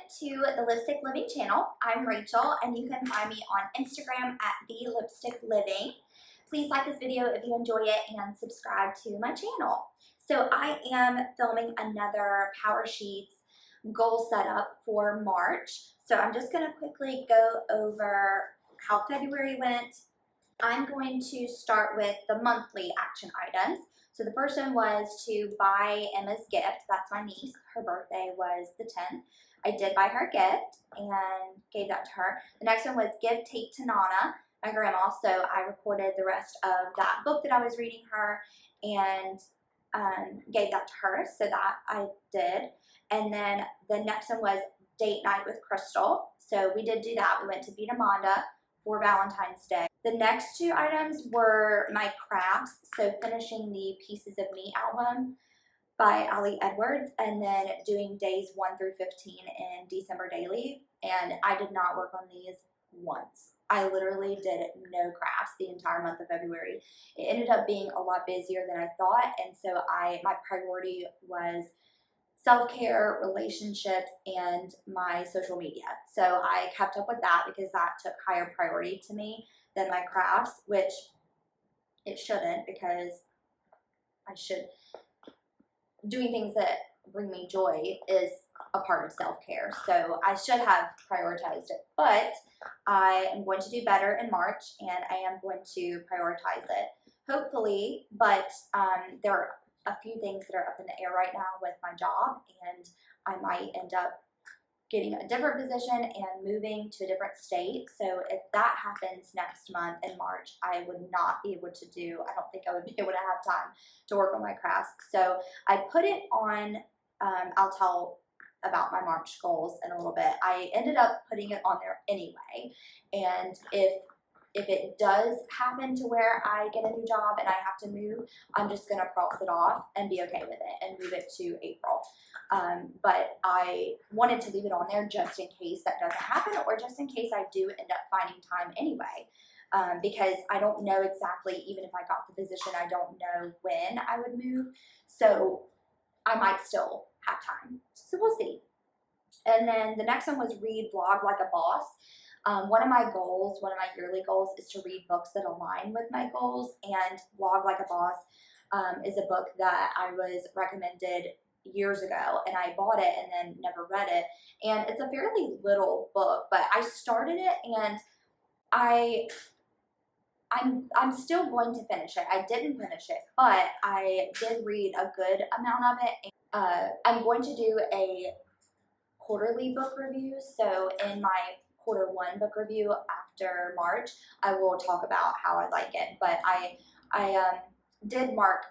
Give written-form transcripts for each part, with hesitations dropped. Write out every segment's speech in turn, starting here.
to the Lipstick Living channel. I'm Rachel, and you can find me on Instagram at The Lipstick Living. Please like this video if you enjoy it and subscribe to my channel. So I am filming another Power Sheets goal setup for March. So I'm just going to quickly go over how February went. I'm going to start with the monthly action items. So the first one was to buy Emma's gift. That's my niece. Her birthday was the 10th. I did buy her a gift and gave that to her. The next one was give tape to Nana, my grandma. So I recorded the rest of that book that I was reading her and gave that to her. So that I did. And then the next one was date night with Crystal. So we did do that. We went to Vitamanda for Valentine's Day. The next two items were my crafts, so finishing the Pieces of Me album by Ali Edwards and then doing days 1 through 15 in December daily. And I did not work on these once. I literally did no crafts the entire month of February. It ended up being a lot busier than I thought, and so my priority was self-care, relationships, and my social media. So I kept up with that because that took higher priority to me than my crafts, which it shouldn't, because doing things that bring me joy is a part of self-care. So I should have prioritized it, but I am going to do better in March and I am going to prioritize it, hopefully. But there are a few things that are up in the air right now with my job, and I might end up getting a different position and moving to a different state. So if that happens next month in March, I would not be able to I don't think I would be able to have time to work on my crafts. So I put it on, I'll tell about my March goals in a little bit. I ended up putting it on there anyway. And if it does happen to where I get a new job and I have to move, I'm just going to cross it off and be okay with it and move it to April. But I wanted to leave it on there just in case that doesn't happen, or just in case I do end up finding time anyway. Because I don't know exactly, even if I got the position, I don't know when I would move. So I might still have time. So we'll see. And then the next one was read Blog Like a Boss. One of my yearly goals is to read books that align with my goals, and Blog Like a Boss is a book that I was recommended years ago, and I bought it and then never read it. And it's a fairly little book, but I started it and I'm still going to finish it. I didn't finish it, but I did read a good amount of it. I'm going to do a quarterly book review, so in my quarter one book review after March, I will talk about how I like it. But I did mark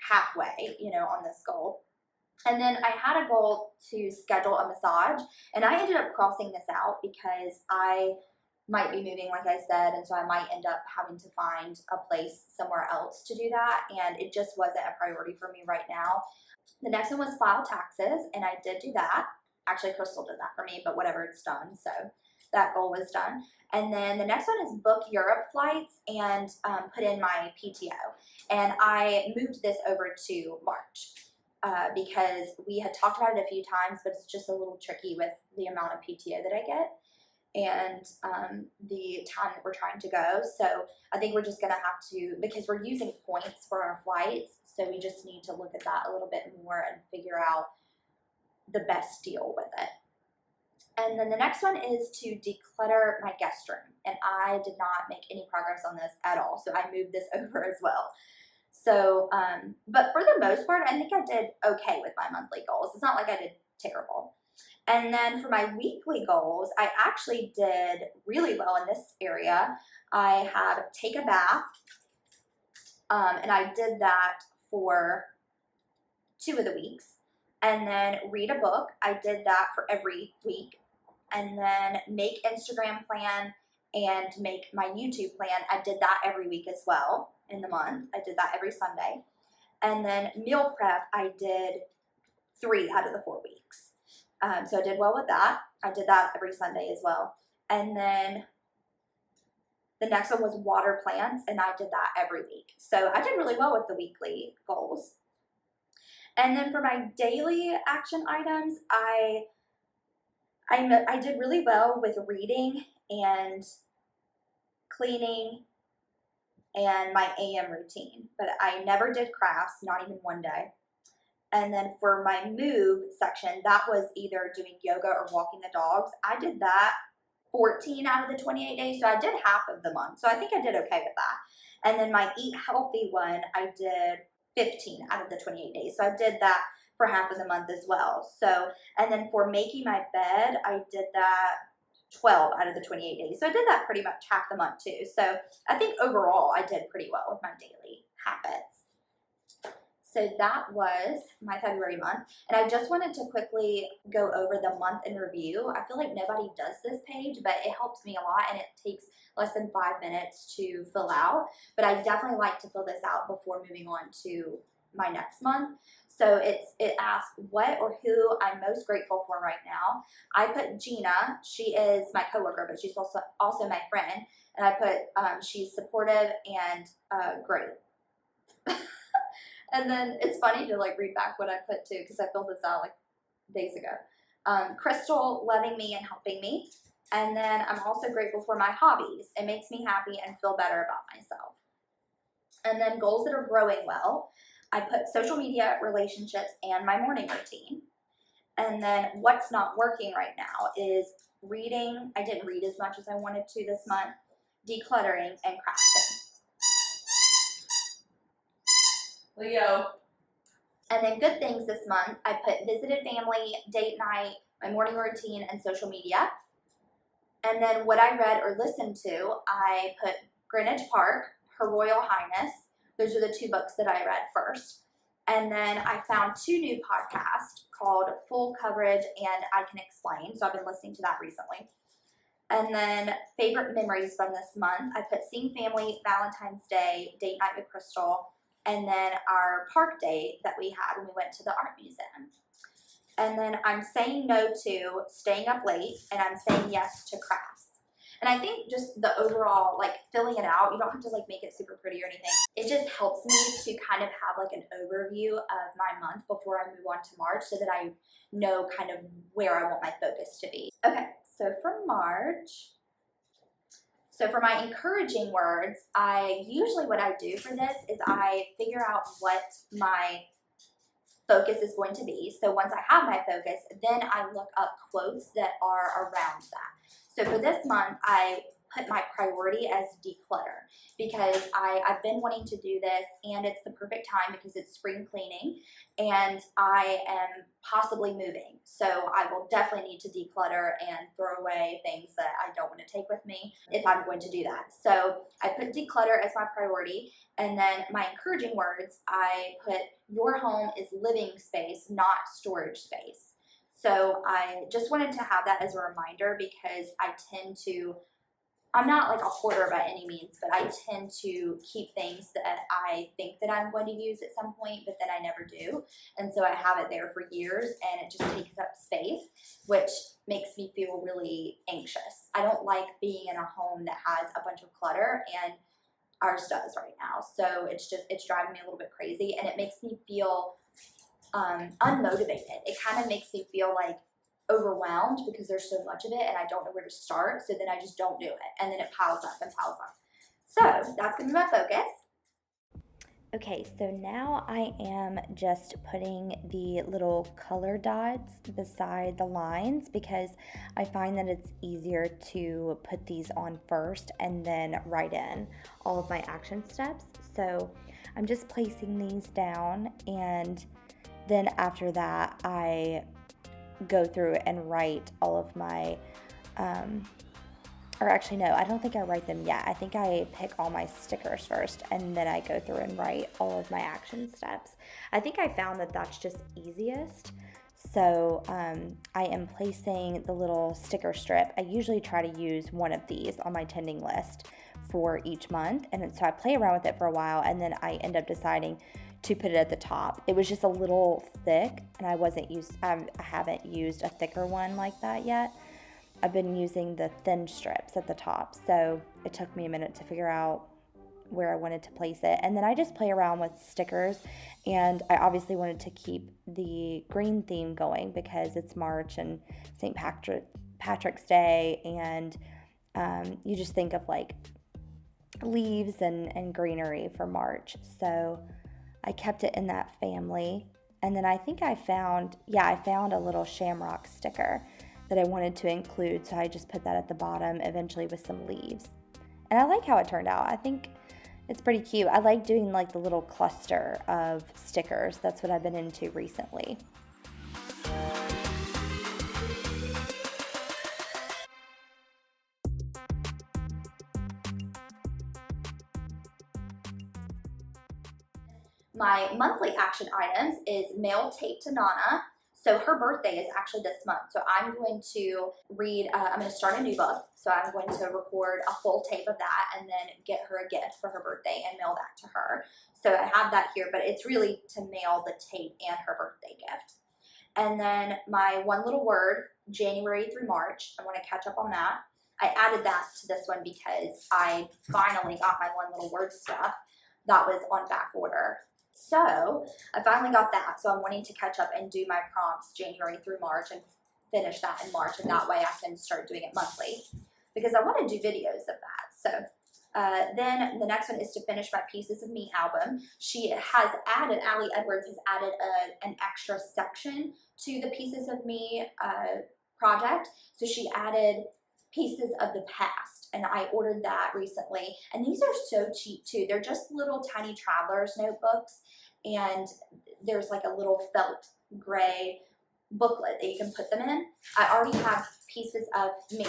halfway, on this goal. And then I had a goal to schedule a massage, and I ended up crossing this out because I might be moving, like I said, and so I might end up having to find a place somewhere else to do that, and it just wasn't a priority for me right now. The next one was file taxes, and I did do that. Actually, Crystal did that for me, but whatever, it's done. So that goal was done. And then the next one is book Europe flights and put in my PTO. And I moved this over to March because we had talked about it a few times, but it's just a little tricky with the amount of PTO that I get and the time that we're trying to go. So I think we're just going to have to, because we're using points for our flights, so we just need to look at that a little bit more and figure out the best deal with it. And then the next one is to declutter my guest room, and I did not make any progress on this at all, so I moved this over as well. So, but for the most part, I think I did okay with my monthly goals. It's not like I did terrible. And then for my weekly goals, I actually did really well in this area. I had take a bath, and I did that for 2 of the weeks. And then read a book, I did that for every week. And then make Instagram plan and make my YouTube plan, I did that every week as well in the month. I did that every Sunday. And then meal prep, I did 3 out of the 4 weeks. So I did well with that. I did that every Sunday as well. And then the next one was water plants, and I did that every week. So I did really well with the weekly goals. And then for my daily action items, I I did really well with reading and cleaning and my AM routine, but I never did crafts, not even one day. And then for my move section, that was either doing yoga or walking the dogs. I did that 14 out of the 28 days, so I did half of the month. So I think I did okay with that. And then my eat healthy one, I did 15 out of the 28 days. So I did that for half of the month as well. So, and then for making my bed, I did that 12 out of the 28 days. So I did that pretty much half the month too. So I think overall I did pretty well with my daily habits. So that was my February month. And I just wanted to quickly go over the month in review. I feel like nobody does this page, but it helps me a lot and it takes less than 5 minutes to fill out. But I definitely like to fill this out before moving on to my next month. So it asks what or who I'm most grateful for right now. I put Gina. She is my coworker, but she's also my friend. And I put she's supportive and great. And then it's funny to like read back what I put too, because I filled this out like days ago. Crystal loving me and helping me. And then I'm also grateful for my hobbies. It makes me happy and feel better about myself. And then goals that are growing well. I put social media, relationships, and my morning routine. And then what's not working right now is reading. I didn't read as much as I wanted to this month. Decluttering and crafting. Leo. And then good things this month, I put visited family, date night, my morning routine, and social media. And then what I read or listened to, I put Greenwich Park, Her Royal Highness. Those are the 2 books that I read first. And then I found 2 new podcasts called Full Coverage and I Can Explain. So I've been listening to that recently. And then favorite memories from this month, I put Seeing Family, Valentine's Day, Date Night with Crystal, and then our park date that we had when we went to the art museum. And then I'm saying no to staying up late, and I'm saying yes to crafts. And I think just the overall, like filling it out, you don't have to like make it super pretty or anything. It just helps me to kind of have like an overview of my month before I move on to March so that I know kind of where I want my focus to be. Okay, so for March, so for my encouraging words, what I do for this is I figure out what my focus is going to be. So once I have my focus, then I look up quotes that are around that. So for this month, I put my priority as declutter because I've been wanting to do this and it's the perfect time because it's spring cleaning and I am possibly moving. So I will definitely need to declutter and throw away things that I don't want to take with me if I'm going to do that. So I put declutter as my priority. And then my encouraging words, I put your home is living space, not storage space. So I just wanted to have that as a reminder because I'm not like a hoarder by any means, but I tend to keep things that I think that I'm going to use at some point, but then I never do. And so I have it there for years and it just takes up space, which makes me feel really anxious. I don't like being in a home that has a bunch of clutter, and ours does right now. So it's driving me a little bit crazy and it makes me feel unmotivated. It kind of makes me feel like overwhelmed because there's so much of it and I don't know where to start. So then I just don't do it. And then it piles up and piles up. So that's going to be my focus. Okay, so now I am just putting the little color dots beside the lines because I find that it's easier to put these on first and then write in all of my action steps. So I'm just placing these down, and then after that I go through and write all of my or actually no, I don't think I write them yet. I think I pick all my stickers first and then I go through and write all of my action steps. I think I found that that's just easiest. So I am placing the little sticker strip. I usually try to use one of these on my tending list for each month, and so I play around with it for a while and then I end up deciding to put it at the top. It was just a little thick and I haven't used a thicker one like that yet. I've been using the thin strips at the top, so it took me a minute to figure out where I wanted to place it. And then I just play around with stickers, and I obviously wanted to keep the green theme going because it's March and St. Patrick's Day, and you just think of like leaves and greenery for March. So I kept it in that family. And then I think I found a little shamrock sticker that I wanted to include. So I just put that at the bottom eventually with some leaves. And I like how it turned out. I think it's pretty cute. I like doing like the little cluster of stickers. That's what I've been into recently. My monthly action items is mail tape to Nana. So her birthday is actually this month. So I'm going to read, I'm going to start a new book. So I'm going to record a full tape of that and then get her a gift for her birthday and mail that to her. So I have that here, but it's really to mail the tape and her birthday gift. And then my one little word, January through March, I want to catch up on that. I added that to this one because I finally got my one little word stuff that was on back order. So I finally got that. So I'm wanting to catch up and do my prompts January through March and finish that in March. And that way I can start doing it monthly because I want to do videos of that. So then the next one is to finish my Pieces of Me album. She has added, Allie Edwards has added an extra section to the Pieces of Me project. So she added Pieces of the Past, and I ordered that recently. And these are so cheap too. They're just little tiny traveler's notebooks, and there's like a little felt gray booklet that you can put them in. I already have Pieces of Me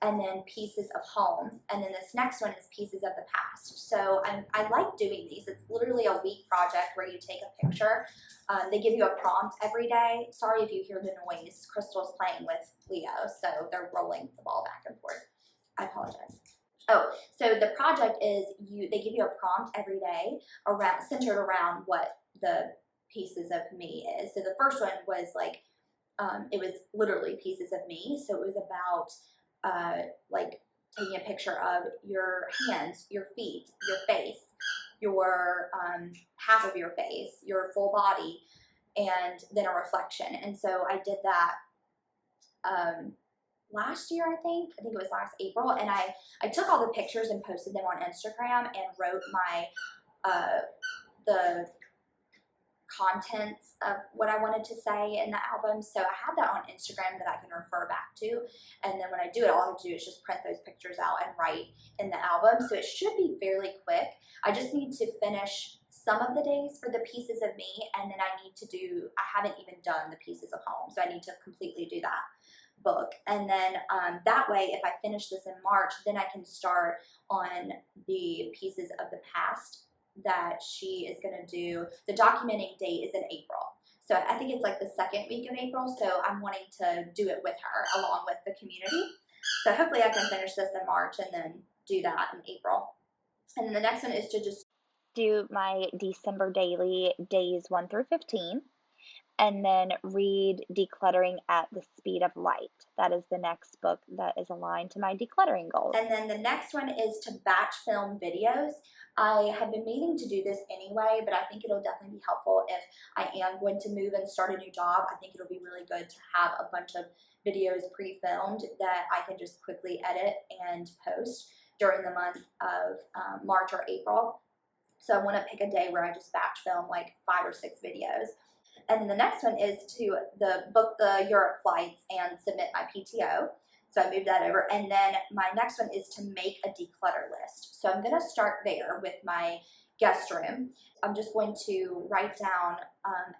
and then Pieces of Home, and then this next one is Pieces of the Past. So I like doing these. It's literally a week project where you take a picture. They give you a prompt every day. Sorry if you hear the noise. Crystal's playing with Leo, so they're rolling the ball back and forth. I apologize. Oh, so the project is they give you a prompt every day centered around what the Pieces of Me is. So the first one was like, it was literally Pieces of Me. So it was about like taking a picture of your hands, your feet, your face, your half of your face, your full body, and then a reflection. And so I did that last year, I think it was last April, and I took all the pictures and posted them on Instagram and wrote my the contents of what I wanted to say in the album. So I have that on Instagram that I can refer back to, and then when I do it, all I have to do is just print those pictures out and write in the album. So it should be fairly quick. I just need to finish some of the days for the Pieces of Me, and then I haven't even done the Pieces of Home, so I need to completely do that book. And then that way, if I finish this in March, then I can start on the Pieces of the Past that she is going to do. The documenting date is in April. So I think it's like the second week of April. So I'm wanting to do it with her along with the community. So hopefully I can finish this in March and then do that in April. And then the next one is to just do my December daily days 1 through 15. And then read Decluttering at the Speed of Light. That is the next book that is aligned to my decluttering goals. And then the next one is to batch film videos. I have been meaning to do this anyway, but I think it'll definitely be helpful if I am going to move and start a new job. I think it'll be really good to have a bunch of videos pre-filmed that I can just quickly edit and post during the month of March or April. So I want to pick a day where I just batch film like 5 or 6 videos. And then the next one is to book the Europe flights and submit my PTO. So I moved that over. And then my next one is to make a declutter list. So I'm going to start there with my guest room. I'm just going to write down,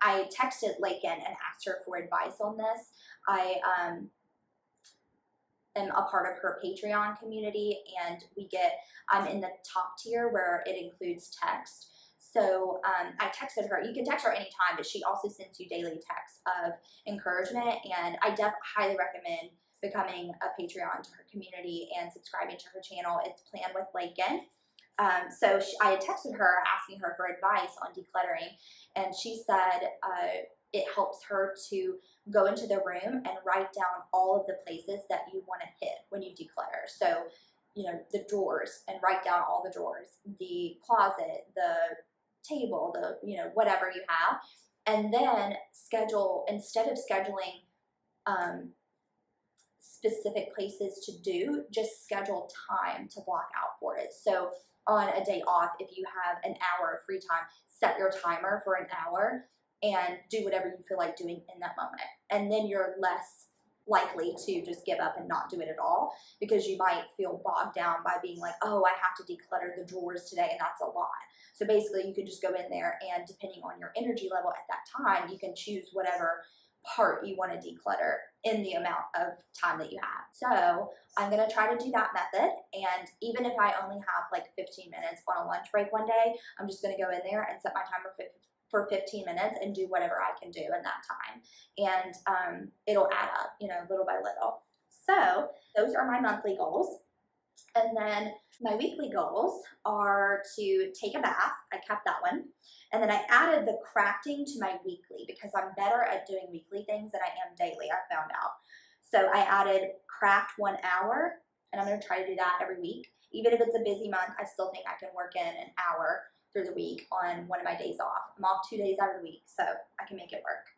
I texted Lakin and asked her for advice on this. I am a part of her Patreon community, and I'm in the top tier where it includes text. So I texted her. You can text her anytime, but she also sends you daily texts of encouragement. And I highly recommend becoming a Patreon to her community and subscribing to her channel. It's Plan with Lakin. So I had texted her asking her for advice on decluttering, and she said it helps her to go into the room and write down all of the places that you want to hit when you declutter. So the drawers and write down all the drawers, the closet, the table, the, whatever you have. And then schedule, instead of scheduling specific places to do, just schedule time to block out for it. So on a day off, if you have an hour of free time, set your timer for an hour and do whatever you feel like doing in that moment. And then you're less likely to just give up and not do it at all, because you might feel bogged down by being like, oh, I have to declutter the drawers today, and that's a lot. So basically you could just go in there, and depending on your energy level at that time, you can choose whatever part you want to declutter in the amount of time that you have. So I'm going to try to do that method, and even if I only have like 15 minutes on a lunch break one day, I'm just going to go in there and set my timer for 15 minutes and do whatever I can do in that time, and it'll add up, little by little. So those are my monthly goals. And then my weekly goals are to take a bath. I kept that one. And then I added the crafting to my weekly, because I'm better at doing weekly things than I am daily, I found out. So I added craft 1 hour, and I'm going to try to do that every week. Even if it's a busy month, I still think I can work in an hour through the week on one of my days off. I'm off 2 days out of the week, so I can make it work.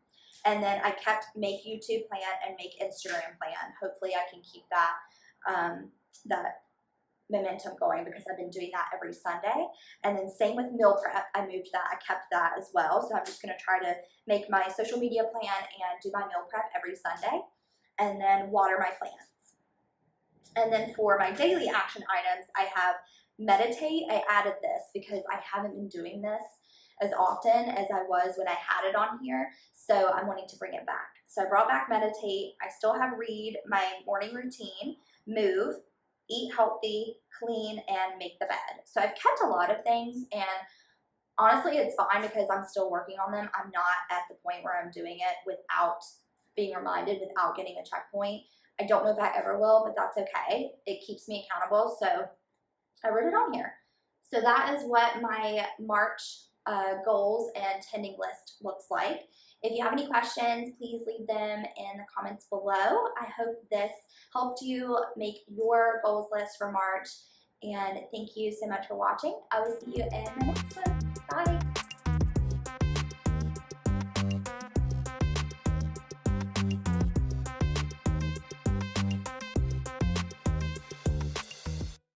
And then I kept make YouTube plan and make Instagram plan. Hopefully I can keep that, that momentum going, because I've been doing that every Sunday. And then same with meal prep. I moved that. I kept that as well. So I'm just going to try to make my social media plan and do my meal prep every Sunday, and then water my plants. And then for my daily action items, I have meditate. I added this because I haven't been doing this as often as I was when I had it on here. So I'm wanting to bring it back. So I brought back meditate. I still have read, my morning routine, move, eat healthy, clean, and make the bed. So I've kept a lot of things, and honestly it's fine because I'm still working on them. I'm not at the point where I'm doing it without being reminded, without getting a checkpoint. I don't know if I ever will, but that's okay. It keeps me accountable, so I wrote it on here. So that is what my March goals and tending list looks like. If you have any questions, please leave them in the comments below. I hope this helped you make your goals list for March, and thank you so much for watching. I will see you in the next one. Bye.